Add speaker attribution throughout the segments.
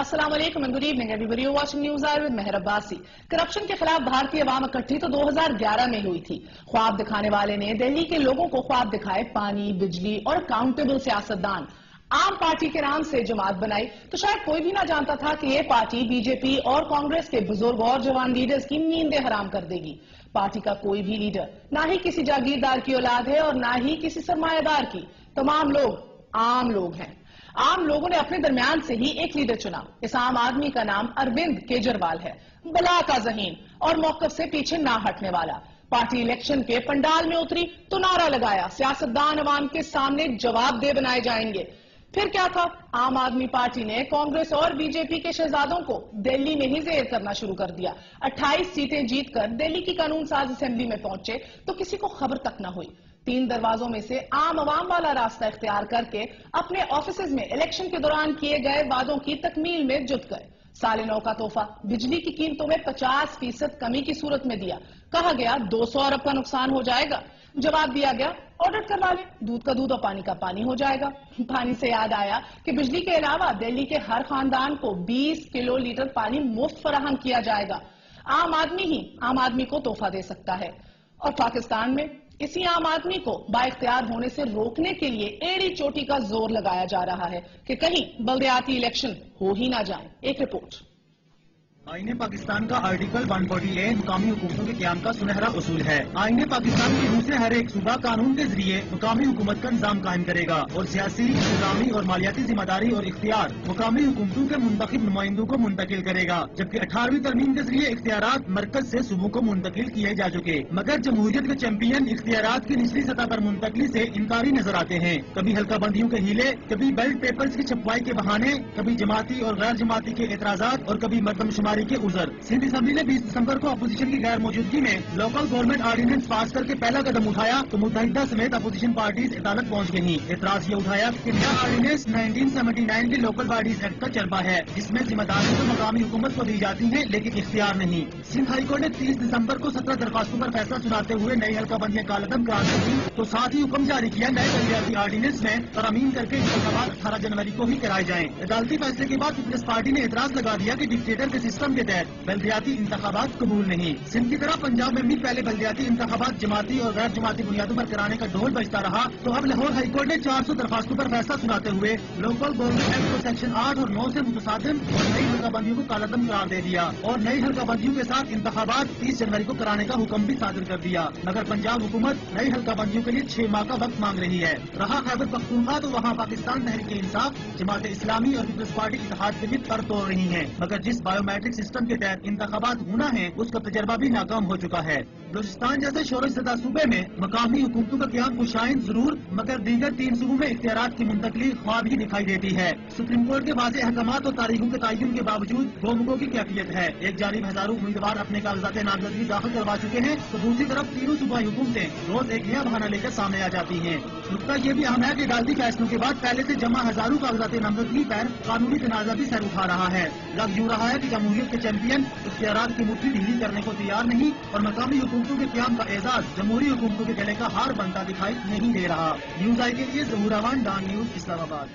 Speaker 1: السلام علیکم and good evening everybody. You're watching News Hour with Meher Abbasi. Corruption کے خلاف بھارتی عوام اکٹھی تو 2011 میں ہوئی تھی. خواب دکھانے والے نے دہلی کے لوگوں کو خواب دکھائے پانی، بجلی اور اکاؤنٹیبل سیاستدان. عام پارٹی کے نام سے جماعت بنائی تو شاید کوئی بھی نہ جانتا تھا کہ یہ پارٹی بی جے پی اور کانگریس کے بزرگ اور جوان لیڈرز کی نیندیں حرام کر دے گی. پارٹی کا کوئی بھی لیڈر نہ ہی کسی جاگیردار کی اولاد ہے اور نہ ہی کسی سرمایہ دار کی. تمام لوگ عام لوگ ہیں. عام لوگوں نے اپنے درمیان سے ہی ایک لیڈر چنا. اس عام آدمی کا نام اروند کیجریوال ہے. بلا کا ذہین اور موقف سے پیچھے نہ ہٹنے والا. پارٹی الیکشن کے پنڈال میں اتری تو نعرہ لگایا سیاستدان عوام کے سامنے جواب دہ بنائے جائیں گے. پھر کیا تھا؟ عام آدمی پارٹی نے کانگریس اور بی جے پی کے شہزادوں کو دہلی میں ہی زیر کرنا شروع کر دیا. 28 سیٹیں جیت کر دہلی کی قانون ساز اسمبلی میں پہنچے تو کسی کو خبر تک نہ ہوئی. 3 دروازوں میں سے عام عوام والا راستہ اختیار کر کے اپنے آفیسز میں الیکشن کے دوران کیے گئے وعدوں کی تکمیل میں جٹ گئے. سال نو کا تحفہ بجلی کی قیمتوں میں 50% کمی کی صورت میں دیا. کہا گیا 200 ارب کا نقصان ہو جائے گا. جواب دیا گیا آڈٹ کروا لیں، دودھ کا دودھ اور پانی کا پانی ہو جائے گا. پانی سے یاد آیا کہ بجلی کے علاوہ دہلی کے ہر خاندان کو 20 کلو لیٹر پانی مفت فراہم کیا جائے گا. عام آدمی ہی عام آدمی کو تحفہ دے سکتا ہے. اور پاکستان میں اسی عام آدمی کو بااختیار ہونے سے روکنے کے لیے ایڑی چوٹی کا زور لگایا جا رہا ہے کہ کہیں بلدیاتی الیکشن ہو ہی نہ جائیں. ایک رپورٹ.
Speaker 2: آئین پاکستان کا آرٹیکل 148 مقامی حکومتوں کے قیام کا سنہرا اصول ہے. آئین پاکستان کی روح سے ہر ایک صوبہ قانون کے ذریعے مقامی حکومت کا نظام قائم کرے گا اور سیاسی، نظامی اور مالیاتی ذمہ داری اور اختیار مقامی حکومتوں کے منتخب نمائندوں کو منتقل کرے گا. جبکہ 18ویں ترمیم کے ذریعے اختیارات مرکز سے صوبوں کو منتقل کیے جا چکے، مگر جمہوریت کے چیمپئن اختیارات کی نچلی سطح پر منتقلی سے انکاری نظر آتے ہیں. کبھی حلقہ بندیوں کے ہیلے، کبھی بیلٹ پیپرز کی چھپوائی کے بہانے، کبھی جماعتی اور غیر جماعتی کے اعتراضات اور کبھی مردم شماری کے عذر. سندھ اسمبلی نے 20 دسمبر کو اپوزیشن کی غیر موجودگی میں لوکل گورنمنٹ آرڈیننس پاس کر کے پہلا قدم اٹھایا تو متحدہ سمیت اپوزیشن پارٹیز عدالت پہنچ گئی. اعتراض یہ اٹھایا کہ نیا آرڈیننس 1979 کے لوکل باڈیز ایکٹ کا چربا ہے جس میں ذمہ داریاں تو مقامی حکومت کو دی جاتی ہیں لیکن اختیار نہیں. سندھ ہائی کورٹ نے 30 دسمبر کو 17 درخواستوں پر فیصلہ سناتے ہوئے نئی حلقہ بندیاں کالعدم قرار دے دی تو ساتھ ہی حکم جاری کیا نئے بلدیاتی آرڈیننس میں ترامیم کر کے انتخابات 18 جنوری کو ہی کرائے جائیں. عدالتی فیصلے کے بعد پیپلز پارٹی نے اعتراض لگا دیا کہ ڈکٹیٹر کے سسٹم کے تحت بلدیاتی انتخابات قبول نہیں. سندھ کی طرح پنجاب میں بھی پہلے بلدیاتی انتخابات جماعتی اور غیر جماعتی بنیادوں پر کرانے کا ڈھول بجتا رہا تو اب لاہور ہائی کورٹ نے 400 درخواستوں پر فیصلہ سناتے ہوئے لوکل گورنمنٹ ایکٹ کو سیکشن 8 اور 9 سے متصادم اور نئی حلقہ بندیوں کو کالعدم قرار دے دیا اور نئی حلقہ بندیوں کے ساتھ انتخابات 30 جنوری کو کرانے کا حکم بھی صادر کر دیا. مگر پنجاب حکومت نئی حلقہ بندیوں کے لیے 6 ماہ کا وقت مانگ رہی ہے. رہا خیبر پختونخوا تو وہاں پاکستان تحریک انصاف، جماعت اسلامی اور پیپلز پارٹی اتحاد کے بھی پر توڑ رہی ہیں. مگر جس بایو میٹرک سسٹم کے تحت انتخابات ہونا ہے اس کا تجربہ بھی ناکام ہو چکا ہے. بلوچستان جیسے شورش زدہ صوبے میں مقامی حکومتوں کا قیام خوشائند ضرور مگر دیگر 3 صوبوں میں اختیارات کی منتقلی خواب ہی دکھائی دیتی ہے. سپریم کورٹ کے واضح احکامات اور تاریخوں کے تعین کے باوجود گومگو کی کیفیت ہے. ایک جانب ہزاروں امیدوار اپنے کاغذات نامزدگی داخل کروا چکے ہیں تو دوسری طرف تینوں صوبائی حکومتیں روز ایک نیا بہانہ لے کر سامنے آ جاتی ہیں. نقطہ یہ بھی اہم ہے کہ عدالتی فیصلوں کے بعد پہلے سے جمع ہزاروں کاغذات نامزدگی پر قانونی تنازع بھی سر اٹھا رہا ہے. لگ یوں رہا ہے کہ جمہوریت کے چیمپئن اختیارات کی مٹھی ڈھیلی کرنے کو تیار نہیں اور مقامی حکومتوں کے قیام کا اعزاز جمہوری حکومتوں کے گلے کا ہار بنتا دکھائی نہیں دے رہا. نیوز آئی کے لیے ظہور احمد، ڈان نیوز، اسلام آباد.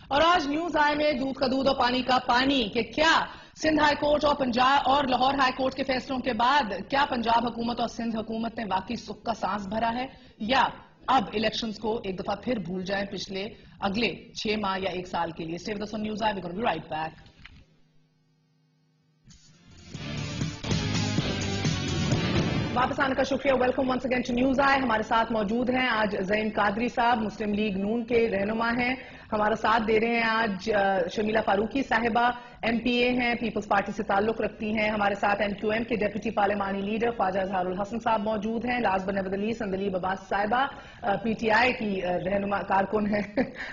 Speaker 1: اور آج نیوز آئی میں دودھ کا دودھ اور پانی کا پانی کہ کیا سندھ ہائی کورٹ اور پنجاب اور لاہور ہائی کورٹ کے فیصلوں کے بعد کیا پنجاب حکومت اور سندھ حکومت نے واقعی سکھ کا سانس بھرا ہے یا اب الیکشنز کو ایک دفعہ پھر بھول جائیں پچھلے اگلے 6 ماہ یا 1 سال کے لیے. Stay with us on News Eye. We're going to be right back. واپس آنے کا شکریہ. Welcome once again to News Eye. ہمارے ساتھ موجود ہیں آج زین قادری صاحب، مسلم لیگ نون کے رہنما ہیں. ہمارا ساتھ دے رہے ہیں آج شمیلہ فاروقی صاحبہ، ایم پی اے ہیں، پیپلز پارٹی سے تعلق رکھتی ہیں. ہمارے ساتھ ایم کیو ایم کے ڈیپٹی پارلیمانی لیڈر خواجہ اظہار الحسن صاحب موجود ہیں. لاسٹ بٹ ناٹ لیسٹ سندلیب عباس صاحبہ پی ٹی آئی کی رہنما کارکن ہیں.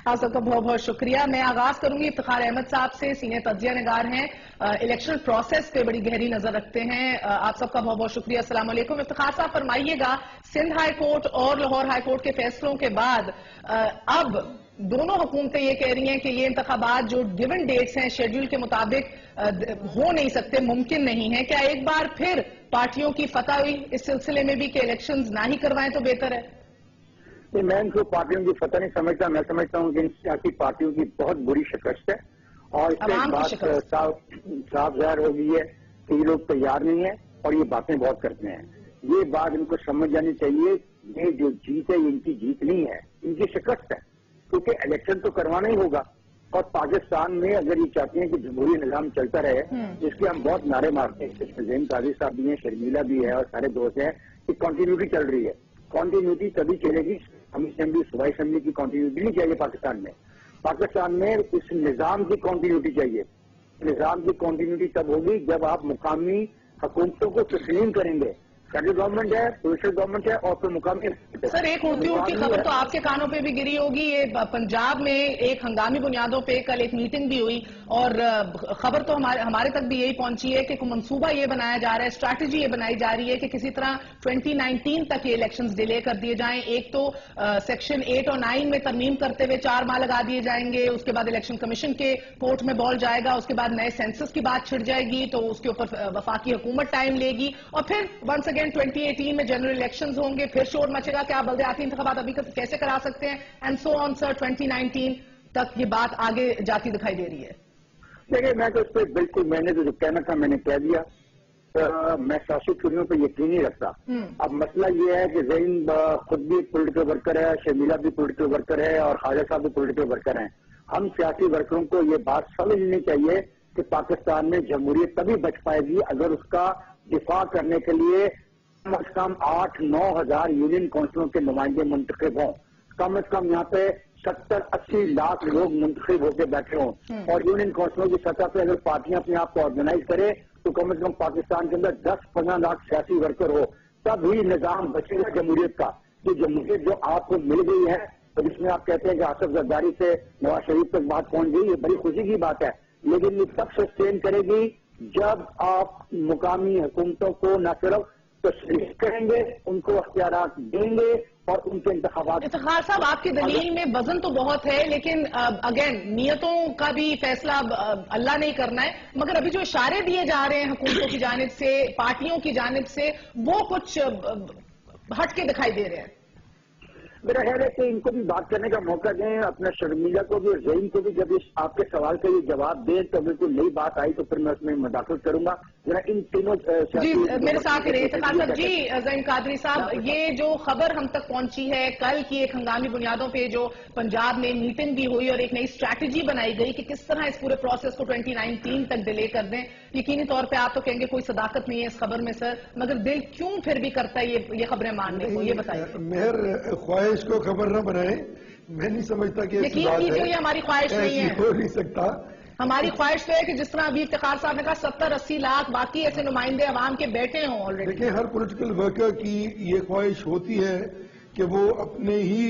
Speaker 1: آپ سب کا بہت بہت شکریہ. میں آغاز کروں گی افتخار احمد صاحب سے، سینئر تجزیہ نگار ہیں، الیکشن پروسیس پہ بڑی گہری نظر رکھتے ہیں. آپ سب کا بہت بہت شکریہ. السلام علیکم. افتخار صاحب فرمائیے گا، سندھ ہائی کورٹ اور لاہور ہائی کورٹ کے فیصلوں کے بعد اب دونوں حکومتیں یہ کہہ رہی ہیں کہ یہ انتخابات جو گیون ڈیٹس ہیں شیڈیول کے مطابق ہو نہیں سکتے، ممکن نہیں ہے. کیا ایک بار پھر پارٹیوں کی فتح ہوئی اس سلسلے میں بھی کہ الیکشنز نہ ہی کروائیں تو بہتر ہے؟
Speaker 3: میں ان کو پارٹیوں کی فتح نہیں سمجھتا. میں سمجھتا ہوں کہ ان سیاسی پارٹیوں کی بہت بری شکست ہے اور اس سے بات صاف ظاہر ہو گئی ہے کہ یہ لوگ تیار نہیں ہیں اور یہ باتیں بہت کرتے ہیں. یہ بات ان کو سمجھ جانی چاہیے، یہ جو جیت ہے یہ ان کی جیت نہیں ہے، ان کی شکست ہے، کیونکہ الیکشن تو کروانا ہی ہوگا. اور پاکستان میں اگر یہ چاہتے ہیں کہ جمہوری نظام چلتا رہے، جس کے ہم بہت نعرے مارتے ہیں، اس میں زین قاضی صاحب بھی ہیں، شرمیلا بھی ہے اور سارے دوست ہیں، کہ کنٹینیوٹی چل رہی ہے. کنٹینیوٹی تبھی چلے گی، اسمبلی صوبائی اسمبلی کی کنٹینیوٹی نہیں چاہیے پاکستان میں. پاکستان میں اس نظام کی کنٹینیوٹی چاہیے. نظام کی کنٹینیوٹی تب ہوگی جب آپ مقامی حکومتوں کو تسلیم کریں گے. سینٹرل گورنمنٹ ہے، پروونشل گورنمنٹ ہے اور پھر مقامی.
Speaker 1: سر ایک اڑتی اڑتی خبر تو آپ کے کانوں پہ بھی گری ہوگی، یہ پنجاب میں ایک ہنگامی بنیادوں پہ کل ایک میٹنگ بھی ہوئی اور خبر تو ہمارے تک بھی یہی پہنچی ہے کہ منصوبہ یہ بنایا جا رہا ہے، اسٹریٹجی یہ بنائی جا رہی ہے کہ کسی طرح 2019 تک یہ الیکشنز ڈیلے کر دیے جائیں. ایک تو سیکشن 8 اور 9 میں ترمیم کرتے ہوئے 4 ماہ لگا دیے جائیں گے، اس کے بعد الیکشن کمیشن کے کورٹ میں بال جائے گا، اس کے بعد نئے سینسس کی بات چھڑ جائے گی تو اس کے اوپر وفاقی حکومت ٹائم لے گی اور پھر ونس اگین 2018 میں جنرل الیکشنز ہوں گے، پھر شور مچے گا کہ آپ بلدیاتی انتخابات ابھی کیسے کرا سکتے ہیں، اینڈ سو آن. سر 2019 تک یہ بات آگے جاتی دکھائی دے رہی ہے.
Speaker 3: دیکھیے میں تو اس پہ بالکل، میں نے جو کہنا تھا میں نے کہہ دیا. میں سیاسی چوریوں پہ یقین نہیں رکھتا. اب مسئلہ یہ ہے کہ زین خود بھی پولیٹیکل ورکر ہے، شرمیلا بھی پولیٹیکل ورکر ہے اور خواجہ صاحب بھی پولیٹیکل ورکر ہیں. ہم سیاسی ورکروں کو یہ بات سمجھنی چاہیے کہ پاکستان میں جمہوریت تبھی بچ پائے گی اگر اس کا دفاع کرنے کے لیے کم از کم 8-9 ہزار یونین کونسلوں کے نمائندے منتخب ہوں. کم از کم یہاں پہ 70-80 لاکھ لوگ منتخب ہو کے بیٹھے ہوں. اور یونین کونسلوں کی سطح پہ اگر پارٹیاں اپنے آپ کو آرگنائز کرے تو کم از کم پاکستان کے اندر 10-15 لاکھ سیاسی ورکر ہو، تب ہی نظام بچے گا جمہوریت کا. یہ جمہوریت جو آپ کو مل گئی ہے اور جس میں آپ کہتے ہیں کہ آصف زرداری سے نواز شریف تک بات پہنچ گئی، یہ بڑی خوشی کی بات ہے. لیکن یہ تب سسٹین کرے گی جب آپ مقامی حکومتوں کو نہ صرف تسلیم کریں گے، ان کو اختیارات دیں گے اور ان کے انتخابات.
Speaker 1: افتخار صاحب آپ کی دلیل میں وزن تو بہت ہے، لیکن اگین نیتوں کا بھی فیصلہ اللہ نے ہی کرنا ہے، مگر ابھی جو اشارے دیے جا رہے ہیں حکومتوں کی جانب سے، پارٹیوں کی جانب سے، وہ کچھ ہٹ کے دکھائی دے رہے ہیں.
Speaker 3: میرا خیال ہے کہ ان کو بھی بات کرنے کا موقع دیں، اپنا شرمیلا کو بھی اور زین کو بھی. جب اس آپ کے سوال کا یہ جواب دیں تو بالکل نئی بات آئی تو پھر میں اس میں مداخلت کروں گا. ذرا ان تینوں
Speaker 1: جی میرے ساتھ رہے افتخار صاحب. جی زین قادری صاحب، یہ جو خبر ہم تک پہنچی ہے کل کی ایک ہنگامی بنیادوں پہ جو پنجاب میں میٹنگ بھی ہوئی اور ایک نئی اسٹریٹجی بنائی گئی کہ کس طرح اس پورے پروسیس کو 2019 تک ڈیلے کر دیں. یقینی طور پہ آپ تو کہیں گے کوئی صداقت نہیں ہے اس خبر میں سر، مگر دل کیوں پھر بھی کرتا ہے یہ خبریں ماننے کو، یہ بتائیے.
Speaker 4: مہر خواہش کو خبر نہ بنائیں، میں نہیں سمجھتا کہ
Speaker 1: یقین کیجیے یہ ہماری خواہش نہیں ہے،
Speaker 4: ہو نہیں سکتا.
Speaker 1: ہماری خواہش تو ہے کہ جس طرح ابھی افتخار صاحب نے کہا 70-80 لاکھ باقی ایسے نمائندے عوام کے بیٹھے ہوں آلریڈی.
Speaker 4: دیکھیں ہر پولیٹیکل ورکر کی یہ خواہش ہوتی ہے کہ وہ اپنے ہی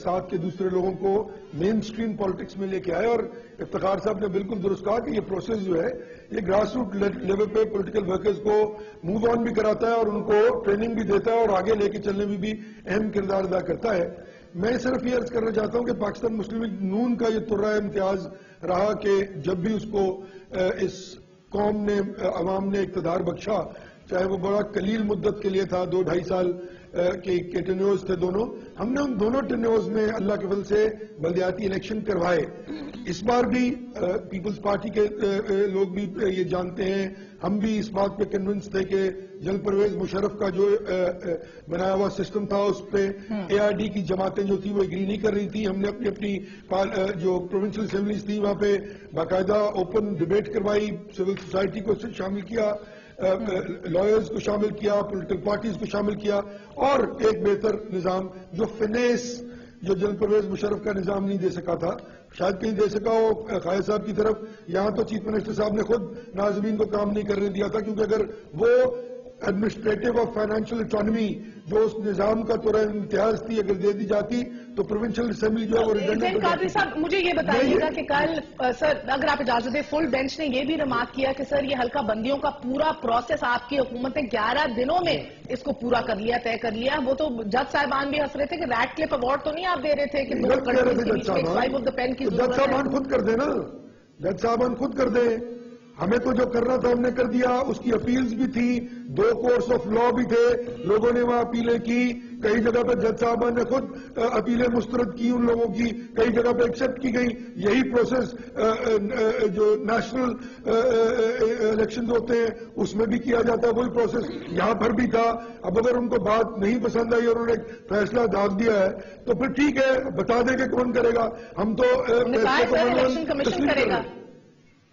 Speaker 4: ساتھ کے دوسرے لوگوں کو مین سٹریم پالیٹکس میں لے کے آئے. اور افتخار صاحب نے بالکل درست کہا کہ یہ پروسیس جو ہے یہ گراس روٹ لیول پہ پولیٹیکل ورکرز کو موو آن بھی کراتا ہے اور ان کو ٹریننگ بھی دیتا ہے اور آگے لے کے چلنے میں بھی اہم کردار ادا کرتا ہے. میں صرف یہ عرض کرنا چاہتا ہوں کہ پاکستان مسلم لیگ نون کا یہ ترہ امتیاز رہا کہ جب بھی اس کو اس قوم نے، عوام نے اقتدار بخشا، چاہے وہ بڑا قلیل مدت کے لیے تھا، 2-2.5 سال کے ٹینیورز تھے دونوں، ہم نے ان دونوں ٹینیورز میں اللہ کے فضل سے بلدیاتی الیکشن کروائے. اس بار بھی پیپلز پارٹی کے لوگ بھی یہ جانتے ہیں، ہم بھی اس بات پہ کنونس تھے کہ جنرل پرویز مشرف کا جو بنایا ہوا سسٹم تھا اس پہ اے آر ڈی کی جماعتیں جو تھی وہ ایگری نہیں کر رہی تھی. ہم نے اپنی جو پروونشل اسمبلیز تھی وہاں پہ باقاعدہ اوپن ڈبیٹ کروائی، سول سوسائٹی کو شامل کیا، لائرز کو شامل کیا، پولیٹیکل پارٹیز کو شامل کیا اور ایک بہتر نظام جو فنیس جو جنرل پرویز مشرف کا نظام نہیں دے سکا تھا، شاید کہیں دے سکا ہو خواجہ صاحب کی طرف. یہاں تو چیف منسٹر صاحب نے خود ناظمین کو کام نہیں کرنے دیا تھا، کیونکہ اگر وہ ایڈمنسٹریٹو اور فائنینشیل اٹانومی جو اس نظام کا ترہ امتیاز تھی اگر دے دی جاتی تو پروونشل اسمبلی جو ہے وہ
Speaker 1: زین قادری صاحب مجھے یہ بتائیے گا کہ کل سر اگر آپ اجازت دیں فل بینچ نے یہ بھی ریمارک کیا کہ سر یہ حلقہ بندیوں کا پورا پروسیس آپ کی حکومت نے 11 دنوں میں اس کو پورا کر لیا، طے کر لیا. وہ تو جج صاحبان بھی ہنس رہے تھے کہ ریٹ کلف ایوارڈ تو نہیں آپ دے رہے تھے کہ
Speaker 4: جج صاحبان خود کر دیں نا، جج صاحبان خود کر دیں. ہمیں تو جو کرنا تھا ہم نے کر دیا. اس کی اپیلز بھی تھی، 2 کورٹس آف لا بھی تھے، لوگوں نے وہاں اپیلیں کی. کئی جگہ پہ جج صاحبان نے خود اپیلیں مسترد کی ان لوگوں کی, کئی جگہ پہ ایکسپٹ کی گئی. یہی پروسیس جو نیشنل الیکشن ہوتے ہیں اس میں بھی کیا جاتا ہے, وہی پروسیس یہاں پر بھی تھا. اب اگر ان کو بات نہیں پسند آئی اور انہوں نے ایک فیصلہ داغ دیا ہے تو پھر ٹھیک ہے, بتا دیں کہ کون کرے گا. ہم تو
Speaker 1: الیکشن کمیشن کرے گا,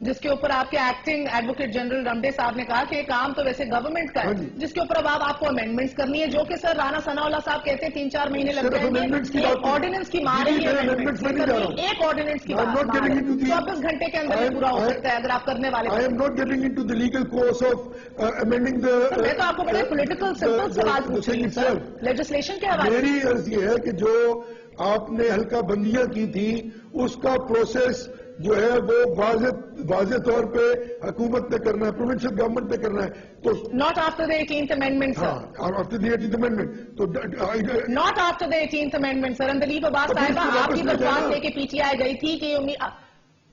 Speaker 1: جس کے اوپر آپ کے ایکٹنگ ایڈوکیٹ جنرل رمدے صاحب نے کہا کہ یہ کام تو ویسے گورنمنٹ کا ہے, جس کے اوپر اب آپ کو امینڈمنٹس کرنی ہے, جو کہ سر رانا ثناء اللہ صاحب کہتے ہیں 3-4 مہینے لگ جائیں گے. ایک آرڈیننس کی مار ہے, ایک آرڈیننس کی مار ہے, 24 گھنٹے کے اندر پورا ہو سکتا ہے اگر آپ کرنے والے.
Speaker 4: I am not getting into the legal course of amending the.
Speaker 1: میں تو آپ کو بڑے پولیٹیکل سمپل سوال پوچھ رہی ہوں سر, لیجسلیشن کے حوالے.
Speaker 4: میری عرض یہ ہے کہ جو آپ نے حلقہ بندیاں کی تھی اس کا پروسیس جو ہے وہ واضح طور پہ حکومت نے کرنا ہے, پروونشل گورنمنٹ نے کرنا ہے. تو
Speaker 1: not after the 18th amendment sir,
Speaker 4: after the 18th amendment تو
Speaker 1: not after the 18th amendment sir. Andleeb Abbas صاحبہ آپ کی درخواست لے کے پی ٹی آئی گئی تھی کہ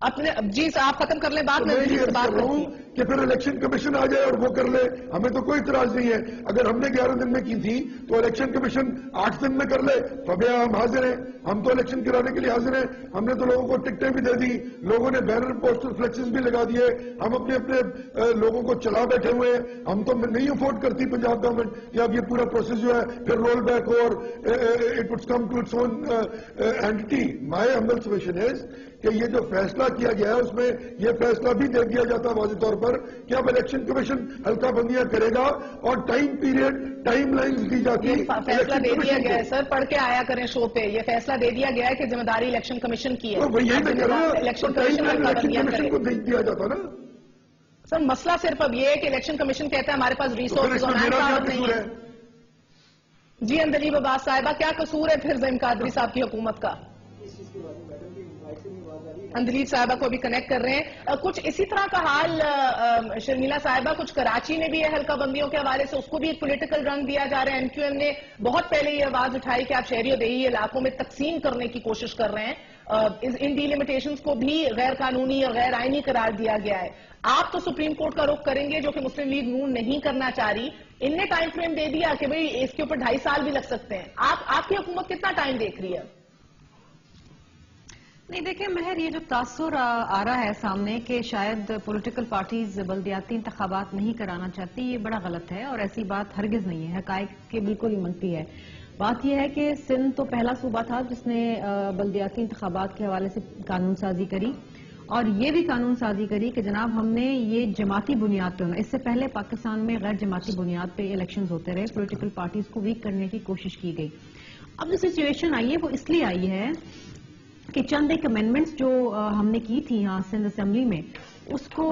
Speaker 1: اپنے جی آپ ختم کر لیں بات, میں بات کر رہا ہوں
Speaker 4: کہ پھر الیکشن کمیشن آ جائے اور وہ کر لے, ہمیں تو کوئی اعتراض نہیں ہے. اگر ہم نے 11 دن میں کی تھی تو الیکشن کمیشن 8 دن میں کر لے, تب ہم حاضر ہیں. ہم تو الیکشن کرانے کے لیے حاضر ہیں. ہم نے تو لوگوں کو ٹکٹیں بھی دے دی, لوگوں نے بینر پوسٹر فلیکسز بھی لگا دیے, ہم اپنے لوگوں کو چلا بیٹھے ہوئے ہیں. ہم تو نہیں افورڈ کرتی پنجاب گورنمنٹ کہ اب یہ پورا پروسیس جو ہے پھر رول بیک ہو اور it would come to its own anti. My humble submission is کہ یہ جو فیصلہ کیا گیا ہے اس میں یہ فیصلہ بھی دے دیا جاتا ہے واضح طور پر کہ اب الیکشن کمیشن حلقہ بندیاں کرے گا اور ٹائم پیریڈ ٹائم لائنز دی جاتی.
Speaker 1: فیصلہ دے دیا گیا ہے سر, پڑھ کے آیا کریں شو پہ, یہ فیصلہ دے دیا گیا ہے کہ ذمہ داری الیکشن کمیشن کی ہے.
Speaker 4: یہی میں کہہ رہا ہوں,
Speaker 1: الیکشن
Speaker 4: کمیشن کو دیا جاتا نا
Speaker 1: سر. مسئلہ صرف اب یہ ہے کہ الیکشن کمیشن کہتا ہے ہمارے پاس ریسورسز نہیں ہے. جی اندلیب عباس صاحبہ کیا قصور ہے پھر زعیم قادری صاحب کی حکومت کا؟ اندلیب صاحبہ کو بھی کنیکٹ کر رہے ہیں. کچھ اسی طرح کا حال شرمیلا صاحبہ, کچھ کراچی میں بھی ہے حلقہ بندیوں کے حوالے سے, اس کو بھی ایک پولیٹیکل رنگ دیا جا رہا ہے. NQM نے بہت پہلے یہ آواز اٹھائی کہ آپ شہری و دیہی علاقوں میں تقسیم کرنے کی کوشش کر رہے ہیں. ان ڈیلیمیٹیشنز کو بھی غیر قانونی اور غیر آئینی قرار دیا گیا ہے. آپ تو سپریم کورٹ کا رخ کریں گے جو کہ مسلم لیگ نون نہیں کرنا چاہ رہی. ان نے ٹائم فریم دے دیا کہ بھئی اس کے اوپر 2.5 سال بھی لگ سکتے ہیں. آپ کی حکومت کتنا ٹائم دیکھ رہی ہے؟
Speaker 5: نہیں دیکھیں مہر, یہ جو تاثر آ رہا ہے سامنے کہ شاید پولیٹیکل پارٹیز بلدیاتی انتخابات نہیں کرانا چاہتی, یہ بڑا غلط ہے اور ایسی بات ہرگز نہیں ہے. حقائق کے بالکل ہی منفی ہے. بات یہ ہے کہ سندھ تو پہلا صوبہ تھا جس نے بلدیاتی انتخابات کے حوالے سے قانون سازی کری, اور یہ بھی قانون سازی کری کہ جناب ہم نے یہ جماعتی بنیاد پہ ہونا. اس سے پہلے پاکستان میں غیر جماعتی بنیاد پہ الیکشنز ہوتے رہے, پولیٹیکل پارٹیز کو ویک کرنے کی کوشش کی گئی. اب جو سچویشن آئی ہے وہ اس لیے آئی ہے کہ چند ایک امینڈمنٹس جو ہم نے کی تھی یہاں سندھ اسمبلی میں, اس کو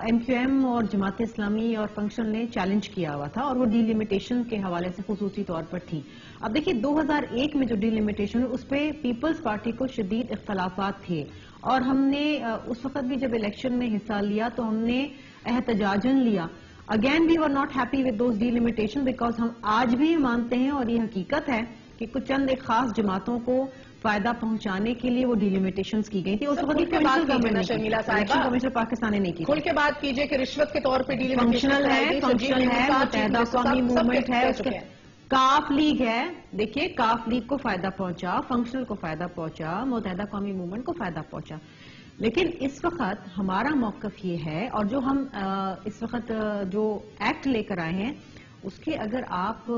Speaker 5: NQM اور جماعت اسلامی اور فنکشن نے چیلنج کیا ہوا تھا, اور وہ ڈی لمیٹیشن کے حوالے سے خصوصی طور پر تھی. اب دیکھیے 2001 میں جو ڈی لمیٹیشن ہے اس پہ پیپلز پارٹی کو شدید اختلافات تھے, اور ہم نے اس وقت بھی جب الیکشن میں حصہ لیا تو ہم نے احتجاجاً لیا. Again we were not happy with those the limitation, because ہم آج بھی مانتے ہیں اور یہ حقیقت ہے کہ کچھ چند ایک خاص جماعتوں کو فائدہ پہنچانے کے لیے وہ ڈیلیمیٹیشنز کی گئی تھی. اس وقت کمیشن پاکستان نے نہیں کی.
Speaker 1: کھل کے بات کیجئے کہ رشوت کے طور پہ
Speaker 5: فنکشنل ہے, متحدہ قومی موومنٹ ہے, کاف لیگ ہے. دیکھیے کاف لیگ کو فائدہ پہنچا, فنکشنل کو فائدہ پہنچا, متحدہ قومی موومنٹ کو فائدہ پہنچا. لیکن اس وقت ہمارا موقف یہ ہے, اور جو ہم اس وقت جو ایکٹ لے کر آئے ہیں اس کے اگر آپ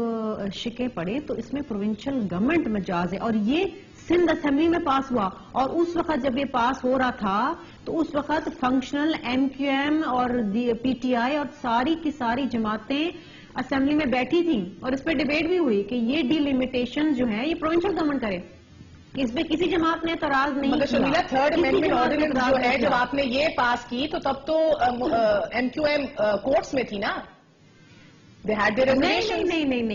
Speaker 5: شکیں پڑھیں تو اس میں پروونشل گورنمنٹ مجاز ہے, اور یہ سندھ اسمبلی میں پاس ہوا. اور اس وقت جب یہ پاس ہو رہا تھا تو اس وقت فنکشنل, NQM اور PTI اور ساری کی ساری جماعتیں اسمبلی میں بیٹھی تھیں, اور اس پہ ڈیبیٹ بھی ہوئی کہ یہ ڈی لمیٹیشن جو ہے یہ پروونشل گورنمنٹ کرے. اس پہ کسی جماعت نے اعتراض نہیں کیا.
Speaker 1: شمیلا تھرڈ امینڈمنٹ آرڈیننس جو ہے جب آپ نے یہ پاس کی تو تب تو NQM کورٹس میں تھی نا.
Speaker 5: نہیں,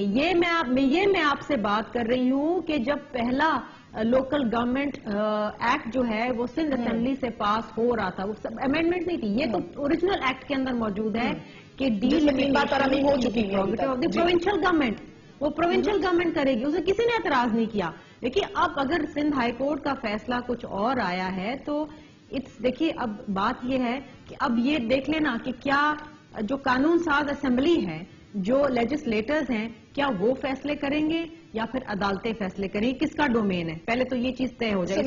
Speaker 5: یہ میں آپ سے بات کر رہی ہوں کہ جب پہلا لوکل گورنمنٹ ایکٹ جو ہے وہ سندھ اسمبلی سے پاس ہو رہا تھا, وہ امینڈمنٹ نہیں تھی, یہ تو اوریجنل ایکٹ کے اندر موجود ہے کہ ڈی لمیٹیشن ہو چکی ہے. پروونشل گورنمنٹ, وہ پروونشل گورنمنٹ کرے گی, اسے کسی نے اعتراض نہیں کیا. دیکھیے اب اگر سندھ ہائی کورٹ کا فیصلہ کچھ اور آیا ہے تو دیکھیے اب بات یہ ہے کہ اب یہ دیکھ لینا کہ کیا جو قانون ساز اسمبلی ہے, جو لیجسلیٹرز ہیں, کیا وہ فیصلے کریں گے یا پھر عدالتیں فیصلے کریں گی؟ کس کا ڈومین ہے؟ پہلے تو یہ چیز طے ہو جائے.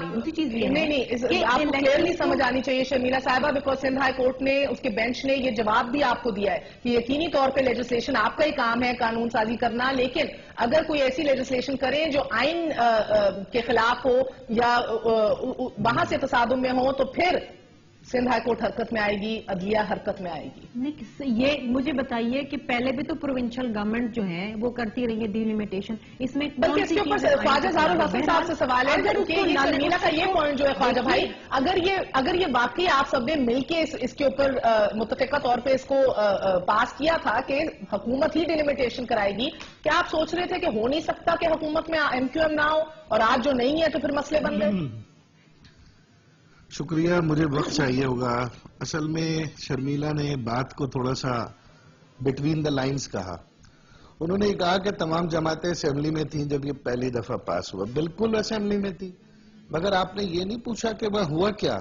Speaker 5: دوسری چیز یہ ہے
Speaker 1: آپ کو کلیئرلی سمجھ آنی چاہیے شرمیلا صاحبہ، بیکاز سندھ ہائی کورٹ نے، اس کے بینچ نے یہ جواب بھی آپ کو دیا ہے کہ یقینی طور پہ لیجسلیشن آپ کا ہی کام ہے قانون سازی کرنا، لیکن اگر کوئی ایسی لیجسلیشن کریں جو آئین کے خلاف ہو یا وہاں سے تصادم میں ہو تو پھر سندھ ہائی کورٹ حرکت میں آئے گی، عدلیہ حرکت میں آئے گی.
Speaker 5: یہ مجھے بتائیے کہ پہلے بھی تو پروونشل گورنمنٹ جو ہیں وہ کرتی رہی ہے ڈیلیمیٹیشن، اس میں
Speaker 1: بلکہ اس کے اوپر خواجہ زار الحسن صاحب سے سوال ہے کہ شرمیلا کا یہ پوائنٹ جو ہے خواجہ بھائی، اگر یہ واقعی آپ سب نے مل کے اس کے اوپر متفقہ طور پہ اس کو پاس کیا تھا کہ حکومت ہی ڈیلیمیٹیشن کرائے گی، کیا آپ سوچ رہے تھے کہ ہو نہیں سکتا کہ حکومت میں ایم کیو ایم نہ ہو اور آج جو نہیں ہے تو پھر مسئلے بن گئے؟
Speaker 6: شکریہ، مجھے وقت چاہیے ہوگا. اصل میں شرمیلا نے بات کو تھوڑا سا بٹوین دا لائنز کہا. انہوں نے کہا کہ تمام جماعتیں اسمبلی میں تھیں جب یہ پہلی دفعہ پاس ہوا. بالکل اسمبلی میں تھی، مگر آپ نے یہ نہیں پوچھا کہ وہ ہوا کیا.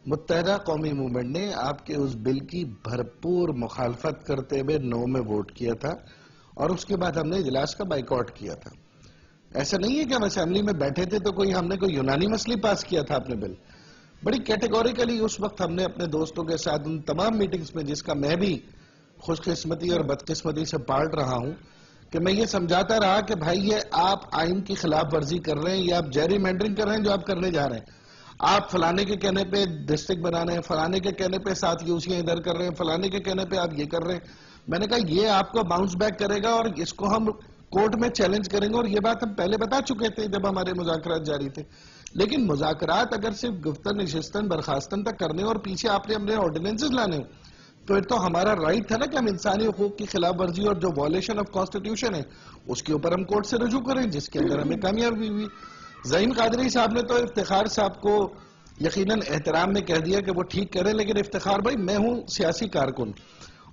Speaker 6: متحدہ قومی موومنٹ نے آپ کے اس بل کی بھرپور مخالفت کرتے ہوئے نو میں ووٹ کیا تھا اور اس کے بعد ہم نے اجلاس کا بائیکاٹ کیا تھا. ایسا نہیں ہے کہ ہم اسمبلی میں بیٹھے تھے تو ہم نے کوئی یونانی مسئلہ پاس کیا تھا اپنے بل. بڑی کیٹیگوریکلی اس وقت ہم نے اپنے دوستوں کے ساتھ ان تمام میٹنگز میں، جس کا میں بھی خوش قسمتی اور بدقسمتی سے پارٹ رہا ہوں، کہ میں یہ سمجھاتا رہا کہ بھائی یہ آپ آئین کی خلاف ورزی کر رہے ہیں یا آپ جیری مینڈرنگ کر رہے ہیں جو آپ کرنے جا رہے ہیں. آپ فلانے کے کہنے پہ ڈسٹرکٹ بنا رہے ہیں، فلانے کے کہنے پہ 7 یوسیاں ادھر کر رہے ہیں، فلانے کے کہنے پہ آپ یہ کر رہے ہیں. میں نے کہا یہ آپ کو باؤنس بیک کرے گا اور اس کو ہم کورٹ میں چیلنج کریں گے، اور یہ بات ہم پہلے بتا چکے تھے جب ہمارے مذاکرات جاری تھے. لیکن مذاکرات اگر صرف گفتن نشستن برخاستن تک کرنے اور پیچھے آپ نے اپنے آرڈیننسز لانے تو پھر تو ہمارا رائٹ تھا نا کہ ہم انسانی حقوق کی خلاف ورزی اور جو وائلیشن آف کانسٹیٹیوشن ہے اس کے اوپر ہم کورٹ سے رجوع کریں، جس کے اندر ہمیں کامیابی ہوئی. ظہیم قادری صاحب نے تو افتخار صاحب کو یقیناً احترام میں کہہ دیا کہ وہ ٹھیک کرے، لیکن افتخار بھائی میں ہوں سیاسی کارکن